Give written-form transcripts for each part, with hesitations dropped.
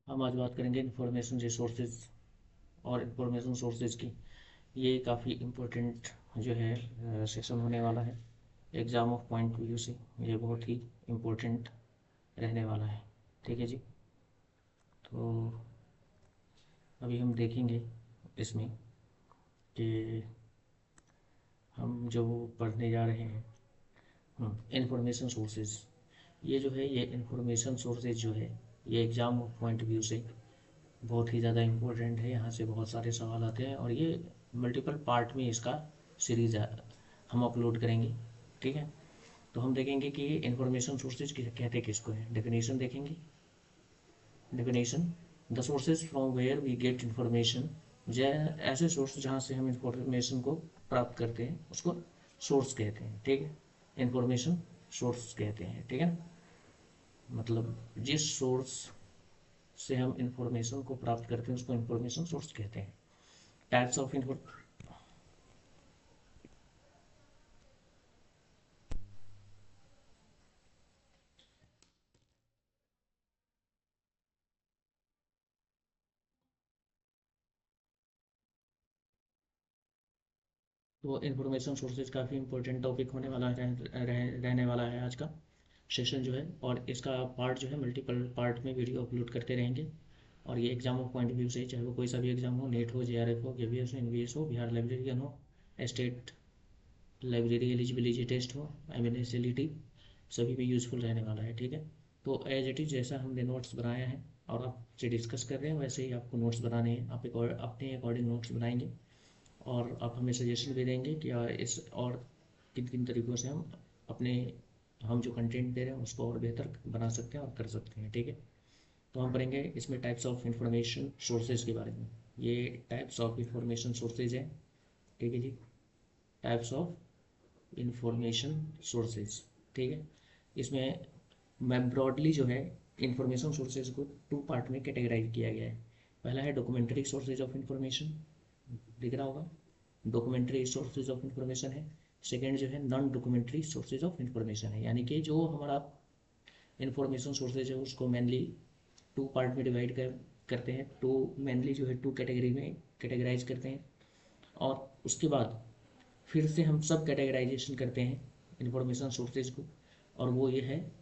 हम आज बात करेंगे इंफॉर्मेशन रिसोर्सेज और इंफॉर्मेशन सोर्सेज की। ये काफ़ी इम्पोर्टेंट जो है सेशन होने वाला है एग्ज़ाम ऑफ पॉइंट व्यू से। ये बहुत ही इम्पोर्टेंट रहने वाला है। ठीक है जी। तो अभी हम देखेंगे इसमें कि हम जो पढ़ने जा रहे हैं इंफॉर्मेशन सोर्सेज। ये जो है ये इंफॉर्मेशन सोर्सेज जो है ये एग्ज़ाम ऑफ पॉइंट व्यू से बहुत ही ज़्यादा इम्पोर्टेंट है। यहाँ से बहुत सारे सवाल आते हैं और ये मल्टीपल पार्ट में इसका सीरीज़ हम अपलोड करेंगे। ठीक है। तो हम देखेंगे कि इंफॉर्मेशन सोर्सेज कहते किसको हैं। डेफिनेशन देखेंगे। Definition: the sources from where we get information. ऐसे सोर्स जहाँ से हम इंफॉर्मेशन को प्राप्त करते हैं उसको सोर्स कहते हैं। ठीक है। इंफॉर्मेशन सोर्स कहते हैं। ठीक है। मतलब जिस सोर्स से हम इंफॉर्मेशन को प्राप्त करते हैं उसको इंफॉर्मेशन सोर्स कहते हैं। टाइप्स ऑफ इन्फो तो इंफॉर्मेशन सोर्सेज काफ़ी इंपॉर्टेंट टॉपिक होने वाला है, रहने वाला है आज का सेशन जो है। और इसका पार्ट जो है मल्टीपल पार्ट में वीडियो अपलोड करते रहेंगे। और ये एग्जाम ऑफ पॉइंट व्यू से चाहे वो कोई सा भी एग्जाम हो, नेट हो, जेआरएफ हो, केवीएस हो, एनवीएस हो, बिहार लाइब्रेरियन हो, स्टेट लाइब्रेरी एलिजिबिलिटी टेस्ट हो, एमएनएसएलईटी, सभी में यूज़फुल रहने वाला है। ठीक है। तो एज इट इज़ जैसा हमने नोट्स बनाया है और आपसे डिस्कस कर रहे हैं वैसे ही आपको नोट्स बनाने हैं। आप अपने अकॉर्डिंग नोट्स बनाएंगे और आप हमें सजेशन भी देंगे कि इस और किन किन तरीक़ों से अपने हम जो कंटेंट दे रहे हैं उसको और बेहतर बना सकते हैं और कर सकते हैं। ठीक है। तो हम पढ़ेंगे इसमें टाइप्स ऑफ इंफॉर्मेशन सोर्सेज के बारे में। ये टाइप्स ऑफ इंफॉर्मेशन सोर्सेज है। ठीक है जी। Types of information sources. ठीक है। इसमें मैं ब्रॉडली जो है इंफॉर्मेशन सोर्सेज को टू पार्ट में कैटेगराइज किया गया है। पहला है डॉक्यूमेंट्री सोर्सेज ऑफ इंफॉर्मेशन, दिख रहा होगा। डॉक्यूमेंट्री सोर्सेज ऑफ इंफॉर्मेशन है। सेकेंड जो है non documentary sources of information है। यानी कि जो हमारा इंफॉर्मेशन सोर्सेज है उसको मेनली टू पार्ट में डिवाइड करते हैं। टू मेनली जो है टू कैटेगरी में कैटेगराइज करते हैं। और उसके बाद फिर से हम सब कैटेगराइजेशन करते हैं इंफॉर्मेशन सोर्सेज को। और वो ये है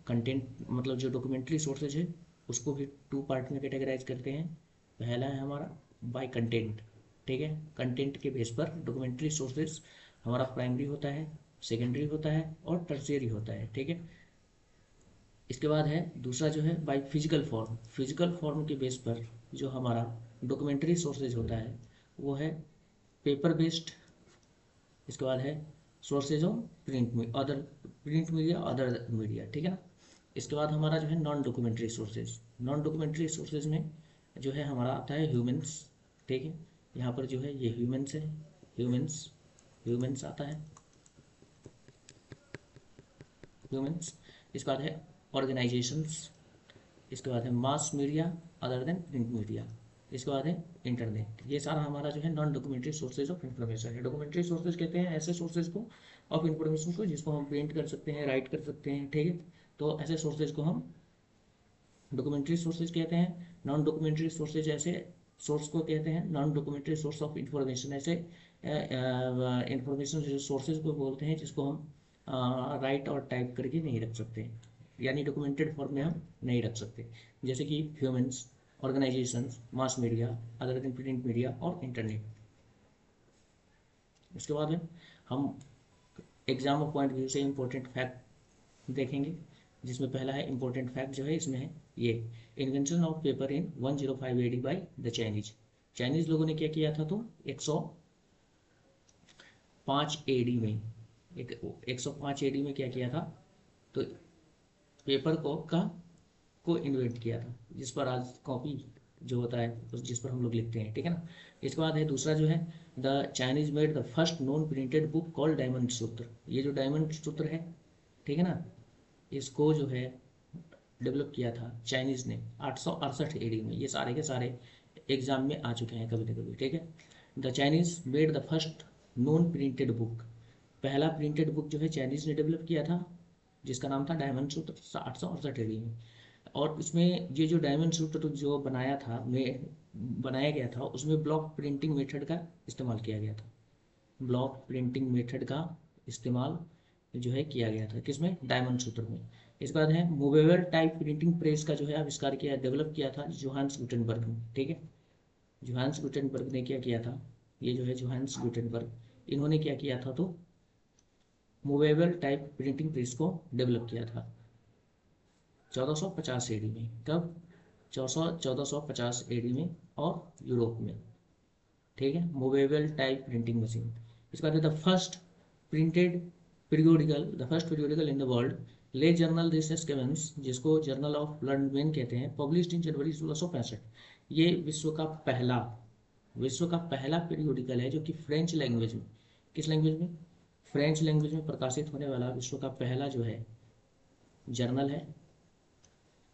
कंटेंट, मतलब जो डॉक्यूमेंट्री सोर्सेज है उसको भी टू पार्ट में कैटेगराइज करते हैं। पहला है हमारा बाय कंटेंट। ठीक है। कंटेंट के बेस पर डॉक्यूमेंट्री सोर्सेज हमारा प्राइमरी होता है, सेकेंडरी होता है और टर्शियरी होता है। ठीक है। इसके बाद है दूसरा जो है by physical form. Physical form के बेस पर जो हमारा डॉक्यूमेंट्री सोर्सेज होता है वो है पेपर बेस्ड। इसके बाद है सोर्सेज ऑफ प्रिंट में other print media, other media. ठीक है ना। इसके बाद हमारा जो है non documentary sources. Non documentary sources में जो है हमारा आता है ह्यूमंस। ठीक है। यहाँ पर जो है ये ह्यूमंस है। ह्यूमंस ह्यूमंस आता है, ह्यूमंस। इसके बाद है ऑर्गेनाइजेशंस। इसके बाद है mass media other than print media. इसके बाद है इंटरनेट। ये सारा हमारा जो है non documentary sources of information है। डॉक्यूमेंट्री सोर्सेज कहते हैं ऐसे सोर्सेज को ऑफ इंफॉर्मेशन को जिसको हम प्रिंट कर सकते हैं, राइट कर सकते हैं। ठीक है। तो ऐसे सोर्सेज को हम डॉक्यूमेंट्री सोर्सेज कहते हैं। नॉन डॉक्यूमेंट्री सोर्सेज ऐसे सोर्स को कहते हैं non documentary source of information. ऐसे इंफॉर्मेशन सोर्सेज को बोलते हैं जिसको हम राइट और टाइप करके नहीं रख सकते, यानी डॉक्यूमेंटेड फॉर्म में हम नहीं रख सकते। जैसे कि humans, organisations, mass media, other than print media और इंटरनेट। उसके बाद में हम एग्जाम ऑफ पॉइंट व्यू से इंपॉर्टेंट फैक्ट देखेंगे, जिसमें पहला है इंपॉर्टेंट फैक्ट जो है इसमें है ये invention of paper in 105 AD by the Chinese. Chinese लोगों ने क्या किया था तो 105 AD में 105 AD में क्या किया था तो पेपर को इन्वेंट किया था, जिस पर आज कॉपी जो होता है जिस पर हम लोग लिखते हैं। ठीक है ना। इसके बाद है दूसरा जो है the Chinese made the first non printed book called diamond सूत्र। ये जो डायमंड सूत्र है, ठीक है ना, इसको जो है डेवलप किया था चाइनीज़ ने 868 AD में। ये सारे के सारे एग्जाम में आ चुके हैं कभी ना कभी। ठीक है। The Chinese made the first non printed book. पहला प्रिंटेड बुक जो है चाइनीज़ ने डेवलप किया था जिसका नाम था डायमंड सूत्र 868 AD में। और उसमें ये जो डायमंड सूत्र जो बनाया गया था उसमें ब्लॉक प्रिंटिंग मेथड का इस्तेमाल किया गया था। ब्लॉक प्रिंटिंग मेथड का इस्तेमाल जो है किया गया था किसमें, डायमंड सूत्र में। इसके बाद है मूवेबल टाइप प्रिंटिंग प्रेस का जो है आविष्कार किया, डेवलप किया था जोहान्स गुटेनबर्ग ने। ठीक है, जोहान्स गुटेनबर्ग ने क्या किया था, ये जो है जोहान्स गुटेनबर्ग, इन्होंने क्या किया था, तो मूवेबल टाइप प्रिंटिंग प्रेस को डेवलप किया था 1450 एडी में। कब, 1450 एडी में और यूरोप में। ठीक है, मूवेबल टाइप प्रिंटिंग मशीन। इसके बाद the first printed periodical in the world, ले जर्नल दिस एस्केवेंस, जिसको जर्नल ऑफ लंडन कहते हैं, पब्लिश्ड इन जनवरी 1665। ये विश्व का पहला पीरियोडिकल है जो कि फ्रेंच लैंग्वेज में, किस लैंग्वेज में, फ्रेंच लैंग्वेज में प्रकाशित होने वाला विश्व का पहला जो है जर्नल है।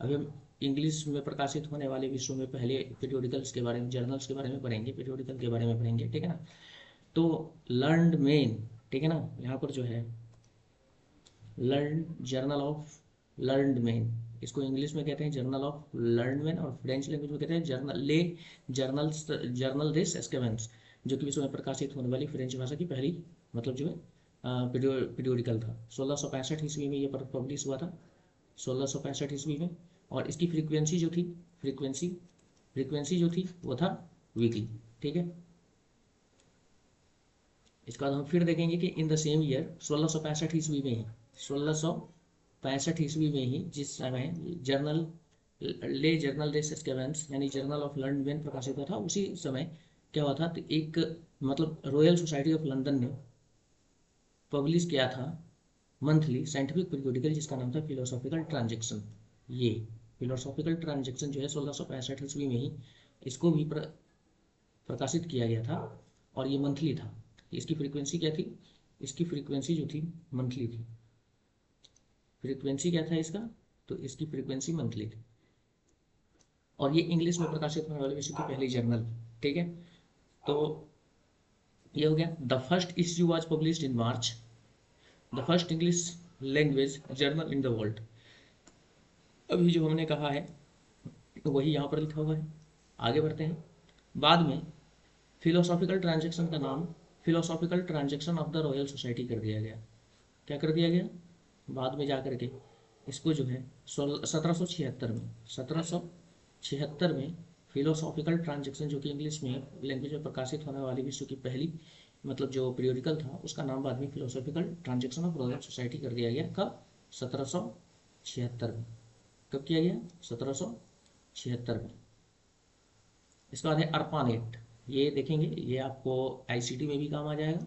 अभी हम इंग्लिश में प्रकाशित होने वाले विश्व में पहले पीरियोडिकल्स के बारे में, जर्नल्स के बारे में पढ़ेंगे, पीरियोडिकल के बारे में पढ़ेंगे। ठीक है ना, तो लर्नड मैन, ठीक है ना, यहाँ पर जो है learn journal of learned man, इसको इंग्लिश में कहते हैं जर्नल ऑफ लर्नड मैन, और फ्रेंच लैंग्वेज में कहते हैं जर्नल दिस एस्केवेंस, जो कि विश्व में प्रकाशित होने वाली फ्रेंच भाषा की पहली मतलब जो है पीरियोडिकल था। 1665 ईस्वी में ये पब्लिश हुआ था, 1665 ईस्वी में। और इसकी फ्रीक्वेंसी जो थी वो था वीकली। ठीक है, इसके बाद हम फिर देखेंगे कि इन द सेम ईयर 1665 ईस्वी में ही, 1665 ईस्वी में ही, जिस समय जर्नल दे एस्केवेंस यानी जर्नल ऑफ लंडन प्रकाशित हुआ था, उसी समय क्या हुआ था, तो एक मतलब रॉयल सोसाइटी ऑफ लंदन ने पब्लिश किया था मंथली साइंटिफिक पीरियोडिकल, जिसका नाम था फिलोसॉफिकल ट्रांजैक्शन। ये फिलोसॉफिकल ट्रांजैक्शन जो है 1665 ईस्वी में ही इसको भी प्रकाशित किया गया था, और ये मंथली था। इसकी फ्रीक्वेंसी क्या थी, इसकी फ्रीक्वेंसी जो थी मंथली थी। फ्रीक्वेंसी क्या था इसका, तो इसकी फ्रीक्वेंसी मंथली थी, और ये इंग्लिश में प्रकाशित होने वाले विश्व की पहली जर्नल। ठीक है, तो ये हो गया। The first issue was published in March, the first English language journal in the world. अभी जो हमने कहा है वही यहाँ पर लिखा हुआ है। आगे बढ़ते हैं। बाद में फिलोसॉफिकल ट्रांजैक्शन का नाम philosophical transaction of the royal society कर दिया गया। क्या कर दिया गया, बाद में जा करके इसको जो है 1776 में फिलोसॉफिकल ट्रांजैक्शन, जो कि इंग्लिश में लैंग्वेज में प्रकाशित होने वाली विश्व की पहली मतलब जो पीरियोडिकल था, उसका नाम बाद में philosophical transaction of royal society कर दिया गया। कब, 1776 में। कब किया गया, 1776 में। इसके बाद है अर्पानेट, ये देखेंगे, ये आपको आईसीटी में भी काम आ जाएगा।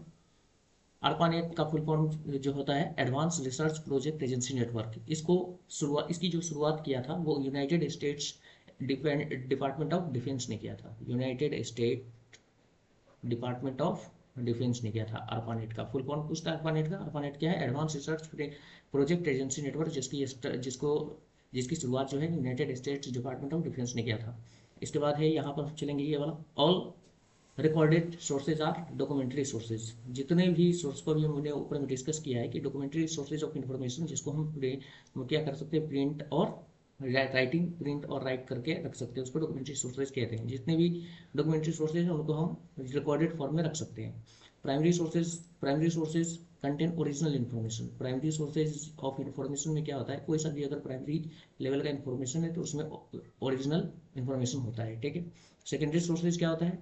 अर्पानेट का फुल फॉर्म जो होता है advance research project agency network. इसकी जो शुरुआत किया था वो United states department of defence ने किया था। United state department of defence ने किया था। अर्पानेट का फुल फॉर्म पूछता है, अर्पानेट क्या है, advance research project agency network, जिसकी शुरुआत जो है United states department of defence ने किया था। इसके बाद है यहाँ पर चलेंगे ये वाला, all recorded sources are documentary sources. जितने भी सोर्स को भी हमने ऊपर में डिस्कस किया है कि डॉक्यूमेंट्री सोर्सेज ऑफ इंफॉर्मेशन, जिसको हम क्या कर सकते हैं, प्रिंट और राइट करके रख सकते हैं, उसको डॉक्यूमेंट्री सोर्सेज कहते हैं। जितने भी डॉक्यूमेंट्री सोर्सेज हैं उनको हम रिकॉर्डेड फॉर्म में रख सकते हैं। Primary sources contain original information. Primary sources of information में क्या होता है, कोई सा भी अगर प्राइमरी लेवल का इन्फॉर्मेशन है तो उसमें ओरिजिनल इन्फॉर्मेशन होता है। ठीक है, सेकेंडरी सोर्सेज क्या होता है,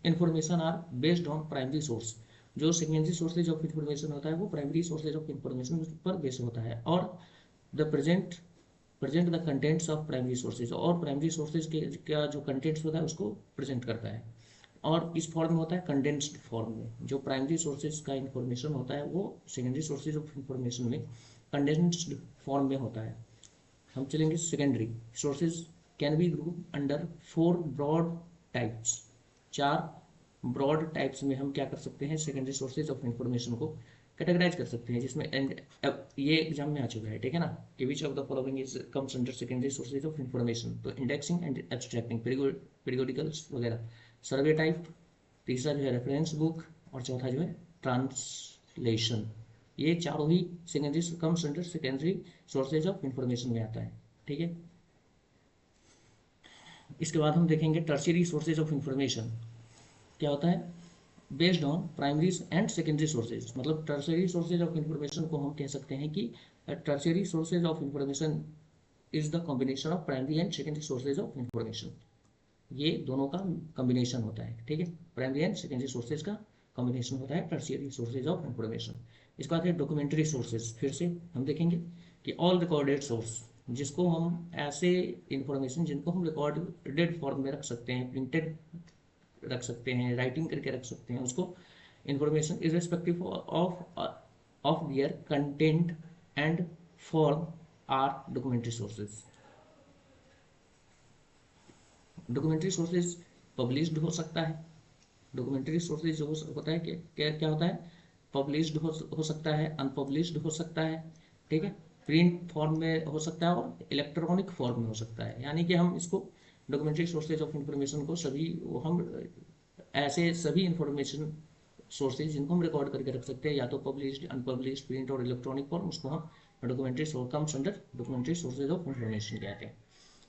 information are based on primary source. जो सेकेंडरी सोर्सेज ऑफ इंफॉर्मेशन होता है वो प्राइमरी सोर्सेज ऑफ इंफॉर्मेशन पर बेस्ड होता है। और the present the contents of primary sources, और प्राइमरी सोर्सेज के क्या जो कंटेंट्स होता है उसको प्रेजेंट करता है। और इस फॉर्म में होता है कंडेंस्ड फॉर्म में। जो प्राइमरी सोर्सेज का इंफॉर्मेशन होता है वो सेकेंडरी सोर्सेज ऑफ इंफॉर्मेशन में कंडेंस्ड फॉर्म में होता है। हम चलेंगे secondary sources can be group under 4 broad types. 4 broad types में हम क्या कर सकते हैं, सेकेंडरी सोर्सेज ऑफ इंफॉर्मेशन को कैटेगराइज कर सकते हैं, जिसमें ये एग्जाम में आ चुका है। ठीक है ना, कि which of the following is comes under secondary sources of information. तो इंडेक्सिंग एंड एब्स्ट्रैक्टिंग, पीरियोडिकल्स वगैरह। सर्वे टाइप, तीसरा जो है रेफरेंस बुक, और चौथा जो है ट्रांसलेशन। ये चारों ही secondary comes under secondary sources of information में आता है। ठीक है, इसके बाद हम देखेंगे टर्शियरी सोर्सेज ऑफ इंफॉर्मेशन क्या होता है। Based on primaries and secondary sources, मतलब टर्शियरी सोर्सेज ऑफ इंफॉर्मेशन को हम कह सकते हैं कि tertiary sources of information is the combination of primary and secondary sources of information. ये दोनों का कॉम्बिनेशन होता है। ठीक है, प्राइमरी एंड सेकेंडरी सोर्सेज का कॉम्बिनेशन होता है टर्शियरी सोर्सेज ऑफ इंफॉर्मेशन। इसके बाद है डॉक्यूमेंट्री सोर्सेज। फिर से हम देखेंगे कि ऑल रिकॉर्डेड सोर्स, जिसको हम ऐसे इंफॉर्मेशन जिनको हम रिकॉर्डेड फॉर्म में रख सकते हैं, प्रिंटेड रख सकते हैं, राइटिंग करके रख सकते हैं, उसको information irrespective of their content and form are documentary sources. Documentary sources published हो सकता है। डॉक्यूमेंट्री सोर्सेज जो होता है क्या क्या होता है, पब्लिश्ड हो सकता है, अनपब्लिश्ड हो सकता है। ठीक है, प्रिंट फॉर्म में हो सकता है और इलेक्ट्रॉनिक फॉर्म में हो सकता है। यानी कि हम इसको डॉक्यूमेंट्री सोर्सेज ऑफ इंफॉर्मेशन को सभी हम ऐसे सभी इंफॉर्मेशन सोर्सेज जिनको हम रिकॉर्ड करके रख सकते हैं, या तो पब्लिश्ड, अनपब्लिश्ड, प्रिंट और इलेक्ट्रॉनिक फॉर्म, उसको हम documentary comes under documentary sources of information कहते हैं।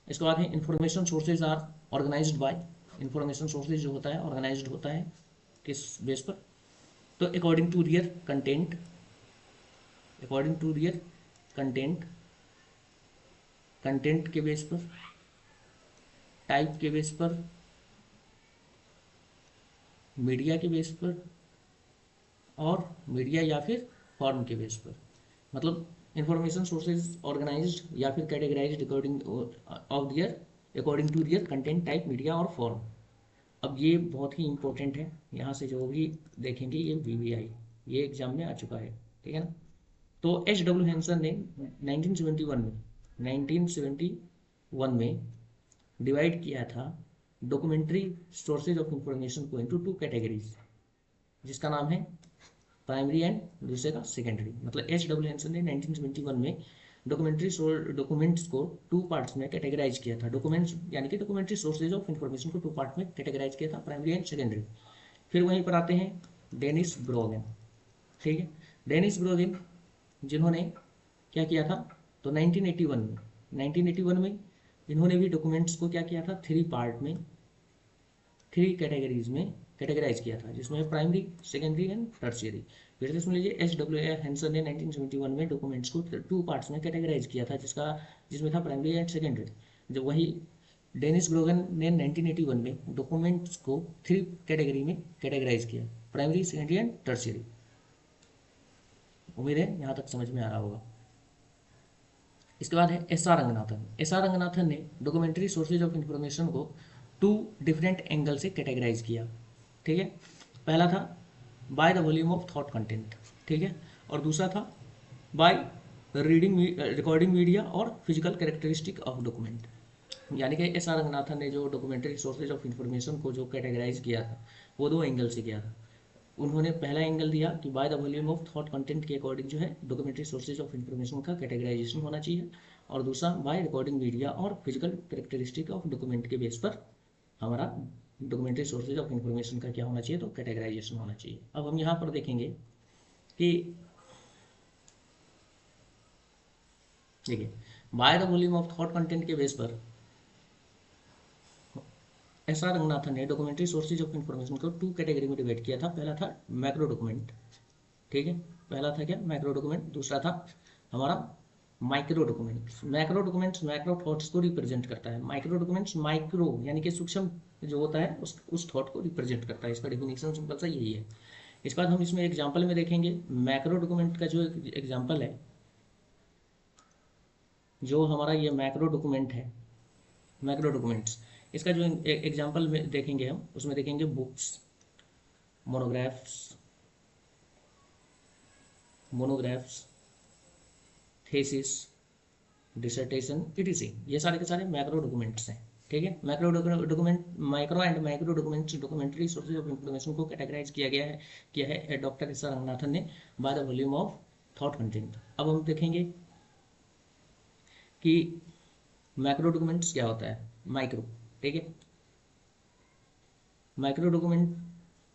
इसके बाद है information sources are organised by. Information sources जो होता है ऑर्गेनाइज्ड होता है किस बेस पर, तो according to their content, according to their content, content के बेस पर, टाइप के बेस पर, मीडिया के बेस पर और मीडिया या फिर फॉर्म के बेस पर। मतलब इंफॉर्मेशन सोर्सेज ऑर्गेनाइज्ड या फिर categorised according of their according to their content, type, media और फॉर्म। अब ये बहुत ही इंपॉर्टेंट है, यहाँ से जो भी देखेंगे ये VVI, ये एग्जाम में आ चुका है। ठीक है ना, तो H.W. हैंसन ने 1971 में डिवाइड किया था डॉक्यूमेंट्री सोर्सेज ऑफ इंफॉर्मेशन को इनटू 2 कैटेगरीज, जिसका नाम है प्राइमरी एंड दूसरे का सेकेंडरी। मतलब H.W. हैंसन ने 1971 में डॉक्यूमेंट्स को 2 पार्ट्स में कैटेगराइज किया था। डॉक्यूमेंट्स यानी कि डॉक्यूमेंट्री सोर्सेज ऑफ इंफॉर्मेशन को 2 पार्ट में कैटेगराइज किया था, प्राइमरी एंड सेकेंडरी। फिर वहीं पर आते हैं डेनिस ब्रोगन। ठीक है, डेनिस ब्रोगन जिन्होंने क्या किया था, तो 1981 में इन्होंने भी डॉक्यूमेंट्स को क्या किया था, 3 पार्ट में, 3 कैटेगरीज में कैटेगराइज किया था, जिसमें प्राइमरी, सेकेंडरी एंड टर्शियरी। फिर से सुन लीजिए, H.W. हैंसन ने 1971 में डॉक्यूमेंट्स को 2 पार्ट्स में कैटेगराइज किया था, जिसमें था प्राइमरी एंड सेकेंडरी। जब वही डेनिस ब्रोगन ने 1981 में डॉक्यूमेंट्स को 3 कैटेगरी में कैटेगराइज किया, प्राइमरी, सेकेंडरी एंड टर्शियरी। उम्मीद है यहाँ तक समझ में आ रहा होगा। इसके बाद है S.R. रंगनाथन। S.R. रंगनाथन ने डॉक्यूमेंट्री सोर्सेज ऑफ इंफॉर्मेशन को 2 डिफरेंट एंगल से कैटेगराइज किया। ठीक है, पहला था by the volume of thought content. ठीक है, और दूसरा था बाय रीडिंग रिकॉर्डिंग मीडिया और फिजिकल कैरेक्टरिस्टिक ऑफ डॉक्यूमेंट। यानी कि S.R. रंगनाथन ने जो डॉक्यूमेंट्री सोर्सेज ऑफ इंफॉर्मेशन को जो कैटेगराइज किया था वो 2 एंगल से किया था। उन्होंने पहला एंगल दिया कि by the volume of thought content के अकॉर्डिंग जो है डॉक्यूमेंट्री सोर्सेज ऑफ इंफॉर्मेशन का कैटेगराइजेशन होना चाहिए, और दूसरा बाय रिकॉर्डिंग मीडिया और फिजिकल कैरेक्टरिस्टिक ऑफ डॉक्यूमेंट के बेस पर हमारा डॉक्यूमेंट्री सोर्सेज ऑफ इंफॉर्मेशन का क्या होना चाहिए, तो कैटेगराइजेशन होना चाहिए। अब हम यहाँ पर देखेंगे कि देखिए, by the volume of thought content के बेस पर S.R. रंगनाथन ने डॉक्यूमेंट्री सोर्सेज ऑफ इंफॉर्मेशन को 2 कैटेगरी में डिवाइड किया था। पहला था मैक्रो डॉक्यूमेंट। ठीक है, पहला था क्या, मैक्रो डॉक्यूमेंट। दूसरा था हमारा micro documents. Macro documents macro thoughts को रिप्रेजेंट करता है, माइक्रो डॉक्यूमेंट्स माइक्रो यानी कि सूक्ष्म जो होता है उस थॉट को रिप्रेजेंट करता है। इसका डेफिनेशन सिंपल सा यही है। इसके बाद हम इसमें एग्जाम्पल में देखेंगे मैक्रो डॉक्यूमेंट का जो एग्जाम्पल है, जो हमारा ये मैक्रो डॉक्यूमेंट है, मैक्रो डॉक्यूमेंट्स, इसका जो एग्जाम्पल में देखेंगे हम, उसमें देखेंगे books, monographs, thesis, dissertation, etc। ये सारे के सारे मैक्रो डॉक्यूमेंट्स हैं। ठीक है, macro document, micro and micro documents documentary sources of information को कैटेगराइज किया है डॉक्टर S.R. रंगनाथन ने by the volume of thought content. अब हम देखेंगे कि मैक्रो डॉक्यूमेंट्स क्या होता है, माइक्रो। ठीक है, माइक्रो डॉक्यूमेंट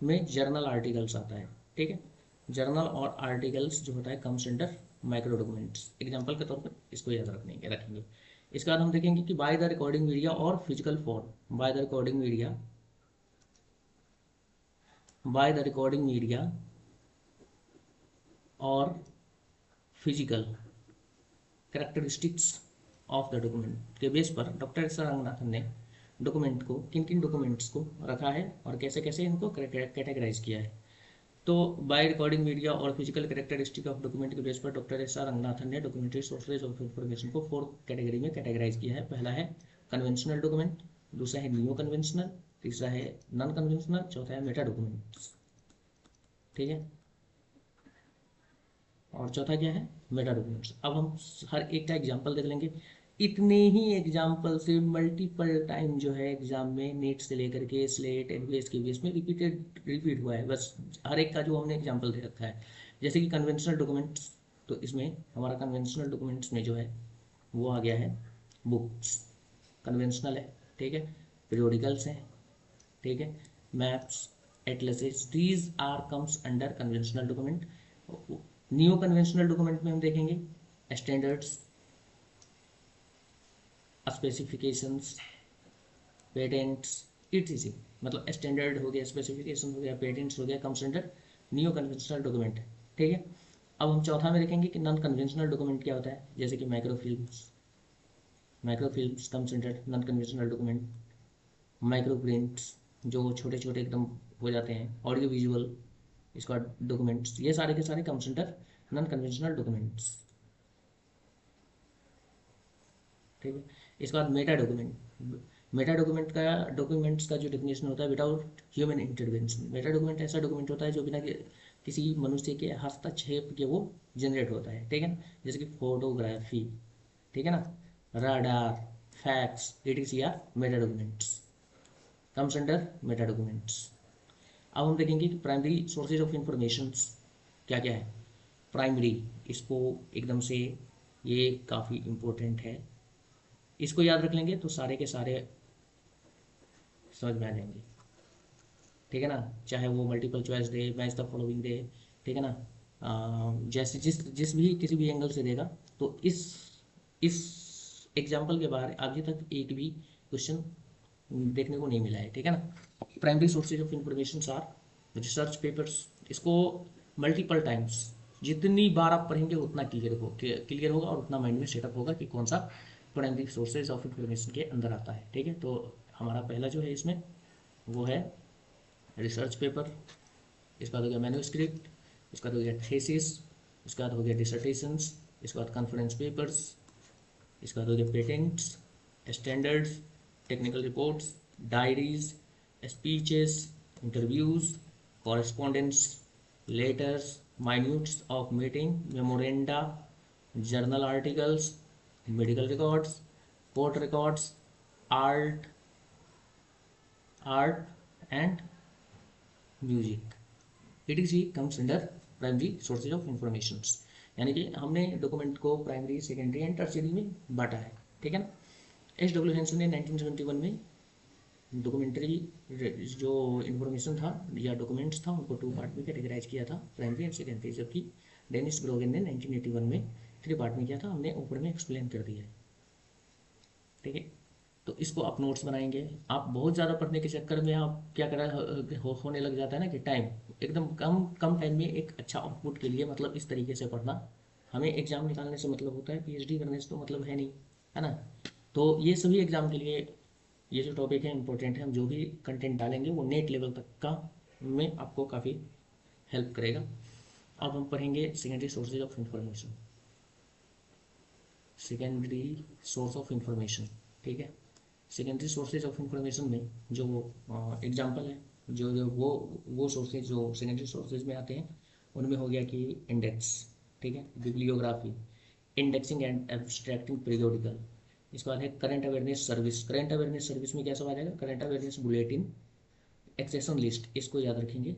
में जर्नल आर्टिकल्स आता है। ठीक है, जर्नल और आर्टिकल्स जो होता है comes under micro documents, example के तौर पर इसको याद रखेंगे। इसके बाद हम देखेंगे कि बाय द रिकॉर्डिंग मीडिया और physical form, by the recording media, by the recording media और physical characteristics of the document के बेस पर डॉक्टर एस आर रंगनाथन ने डॉक्यूमेंट को, किन किन डॉक्यूमेंट्स को रखा है और कैसे कैसे इनको कैटेगराइज किया है। तो बाय रिकॉर्डिंग मीडिया और फिजिकल कैरेक्टरिस्टिक ऑफ डॉक्यूमेंट के बेस पर डॉक्टर एस आर रंगनाथन ने डॉक्यूमेंट्री सोर्सेज ऑफ इंफॉर्मेशन को 4 कैटेगरी में कैटेगराइज किया है। पहला है कन्वेंशनल डॉक्यूमेंट, दूसरा है न्यू कन्वेंशनल, तीसरा है नॉन कन्वेंशनल, चौथा है मेटा डॉक्यूमेंट्स। ठीक है, और चौथा क्या है, मेटा डॉक्यूमेंट्स। अब हम हर एक का एग्जाम्पल देख लेंगे। इतने ही एग्जाम्पल से मल्टीपल टाइम जो है एग्जाम में नीट से लेकर के स्लेट एनवीएस के बेस में रिपीट हुआ है, बस हर एक का जो हमने एग्जाम्पल दे रखा है। जैसे कि कन्वेंशनल डॉक्यूमेंट्स, तो इसमें हमारा कन्वेंशनल डॉक्यूमेंट्स में जो है वो आ गया है बुक्स, कन्वेंशनल है। ठीक है, पीरियोडिकल्स हैं, ठीक है, maps, atlases, these are comes under conventional document. New conventional document में हम देखेंगे स्टैंडर्ड्स, स्पेसिफिकेशंस, पेटेंट्स, etc। मतलब स्टैंडर्ड हो गया, स्पेसिफिकेशन हो गया, पेटेंट्स हो गया, comes under new conventional document. ठीक है, अब हम चौथा में देखेंगे कि नॉन कन्वेंशनल डॉक्यूमेंट क्या होता है, जैसे कि microfilms, microfilms comes under non conventional document. Micro prints जो छोटे छोटे एकदम हो जाते हैं, ऑडियो विजुअल, इसका डॉक्यूमेंट्स, ये सारे के सारे comes under non conventional documents. ठीक है, इसके बाद मेटा डॉक्यूमेंट, मेटा डॉक्यूमेंट्स का जो डेफिनेशन होता है without human intervention. Meta document ऐसा डॉक्यूमेंट होता है जो बिना किसी मनुष्य के हस्तक्षेप के वो जनरेट होता है। ठीक है ना, जैसे कि फोटोग्राफी, ठीक है ना, radar, fax, etc are meta documents, comes under meta documents. अब हम देखेंगे कि प्राइमरी सोर्सेज ऑफ इंफॉर्मेशन क्या क्या है। प्राइमरी, इसको एकदम से, ये काफ़ी इम्पोर्टेंट है, इसको याद रख लेंगे तो सारे के सारे समझ में आ जाएंगे। ठीक है ना, चाहे वो multiple choice they, match the following दे, ठीक है ना, जैसे जिस जिस भी किसी भी एंगल से देगा, तो इस एग्जाम्पल के बाहर अभी तक एक भी क्वेश्चन देखने को नहीं मिला है। ठीक है ना, primary sources of information are research papers, इसको मल्टीपल टाइम्स जितनी बार आप पढ़ेंगे उतना क्लियर होगा और उतना माइंड में सेटअप होगा कि कौन सा प्राइमरी सोर्सेज ऑफ इंफॉर्मेशन के अंदर आता है। ठीक है, तो हमारा पहला जो है इसमें वो है रिसर्च पेपर, इसके बाद हो गया मैन्युस्क्रिप्ट, इसके बाद हो गया थीसिस, इसके बाद हो गया डिसर्टेशंस, इसके बाद कॉन्फ्रेंस पेपर्स, इसके बाद हो गया patents, standards, technical reports, diaries, speeches, interviews, correspondence, letters, minutes of meeting, memoranda, journal articles, medical records, court records, art art and music, etc comes under primary sources of information. यानी कि हमने document को primary, secondary and tertiary में बांटा है। ठीक है ना, एच डब्ल्यू हेंसन ने 1971 में डॉक्यूमेंट्री जो इंफॉर्मेशन था या डॉक्यूमेंट्स था उनको 2 पार्ट में कैटेगराइज किया था, प्राइमरी एंड सेकेंडरी, जबकि डेनिस ग्रोगन ने 1981 में 3 पार्ट में किया था, हमने ऊपर में एक्सप्लेन कर दिया है। ठीक है, तो इसको आप नोट्स बनाएंगे। आप बहुत ज़्यादा पढ़ने के चक्कर में आप क्या कर होने लग जाता है ना कि टाइम एकदम कम कम टाइम में एक अच्छा आउटपुट के लिए, मतलब इस तरीके से पढ़ना, हमें एग्जाम निकालने से मतलब होता है, पीएचडी करने से तो मतलब है नहीं, है ना। तो ये सभी एग्जाम के लिए ये जो टॉपिक है इंपॉर्टेंट है, हम जो भी कंटेंट डालेंगे वो नेट लेवल तक का में आपको काफ़ी हेल्प करेगा। अब हम पढ़ेंगे secondary sources of information, secondary source of information. ठीक है, सेकेंडरी सोर्सेज ऑफ इंफॉर्मेशन में जो एग्जांपल है, जो वो सोर्सेज जो सेकेंडरी सोर्सेज में आते हैं उनमें हो गया कि इंडेक्स, ठीक है, bibliography, indexing and abstracting periodical. इसके बाद है current awareness service, current awareness service में क्या सब आ जाएगा, current awareness bulletin, accession list, इसको याद रखेंगे।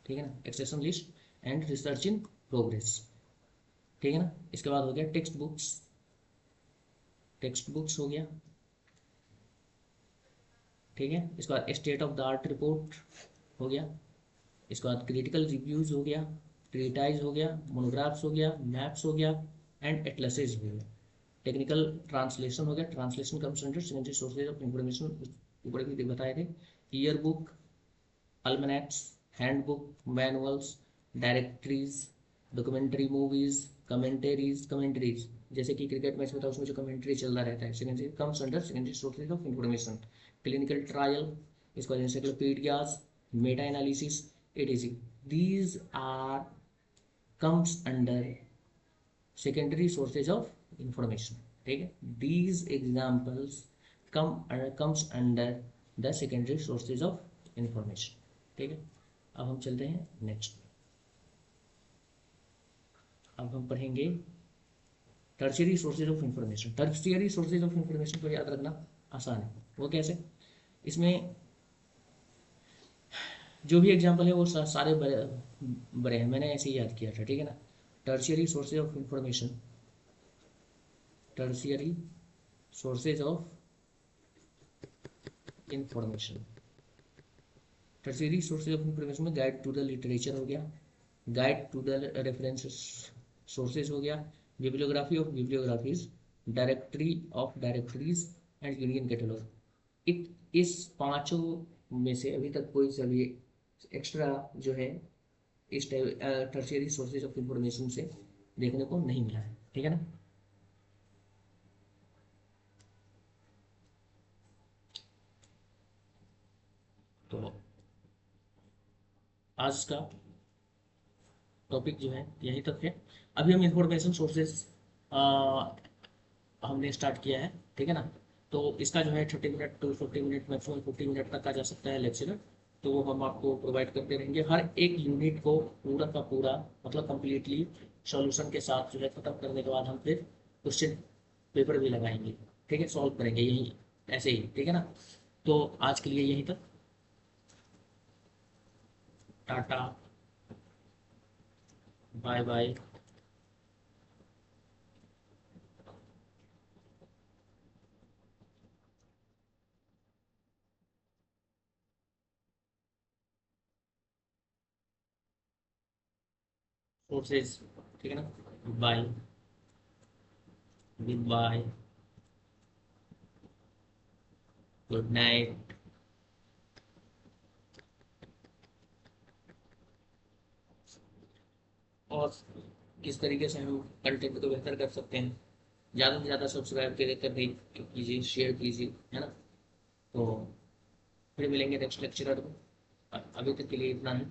ठीक है ना, accession list and research in progress. ठीक है ना, इसके बाद हो गया टेक्स्ट बुक्स, टेक्स्ट बुक्स हो गया। ठीक है, इसके बाद state of the art report हो गया। इसके बाद क्रिटिकल रिव्यूज हो गया, ट्रीटाइज हो गया, मोनोग्राफ्स हो गया, मैप्स हो गया एंड एटलसेस हो गया। टेक्निकल ट्रांसलेशन हो गया, translation comes under secondary sources of information, ऊपर भी बताए थे। Year book, almanacs, handbook, manuals, directories, documentary movies, commentaries जैसे कि क्रिकेट मैच होता है उसमें जो कमेंट्री चल रहा रहता है, secondary comes under secondary sources of information. Clinical trial, इसको encyclopedias, meta analysis, etc, these are comes under secondary sources of information. ठीक है, these examples comes under the secondary sources of information. ठीक है, अब हम चलते हैं नेक्स्ट। अब हम पढ़ेंगे tertiary sources of information. Tertiary sources of information को याद रखना आसान है। वो कैसे? इसमें जो भी एग्जाम्पल है वो सारे बड़े बड़े हैं, मैंने ऐसे ही याद किया था। ठीक है ना, tertiary sources of information, tertiary sources of information, tertiary sources of information में गाइड टू द लिटरेचर हो गया, guide to the reference sources हो गया, bibliography of bibliographies, directory of directories and union catalogue. इस पांचों में से अभी तक कोई सभी एक्स्ट्रा जो है इस टर्शियरी सोर्सेज ऑफ इंफॉर्मेशन से देखने को नहीं मिला है। ठीक है ना, तो आज का टॉपिक जो है यहीं तक है। अभी हम इंफॉर्मेशन सोर्सेज हमने स्टार्ट किया है। ठीक है ना, तो इसका जो है 30 minute to 40 minute, maximum 50 minute तक का जा सकता है लेक्चर। तो वो हम आपको प्रोवाइड करते रहेंगे। हर एक यूनिट को पूरा का पूरा मतलब कंप्लीटली सॉल्यूशन के साथ जो है खत्म करने के बाद हम फिर क्वेश्चन पेपर भी लगाएंगे। ठीक है, सॉल्व करेंगे यही ऐसे ही। ठीक है ना, तो आज के लिए यहीं तक। Tata, bye bye. सोर्सेज, ठीक है ना, bye, goodbye, good night. और किस तरीके से हम कंटेंट को बेहतर कर सकते हैं, ज़्यादा से ज़्यादा सब्सक्राइब कर कीजिए, शेयर कीजिए, है ना। तो फिर मिलेंगे नेक्स्ट लेक्चर में। अभी तक के लिए इतना ही।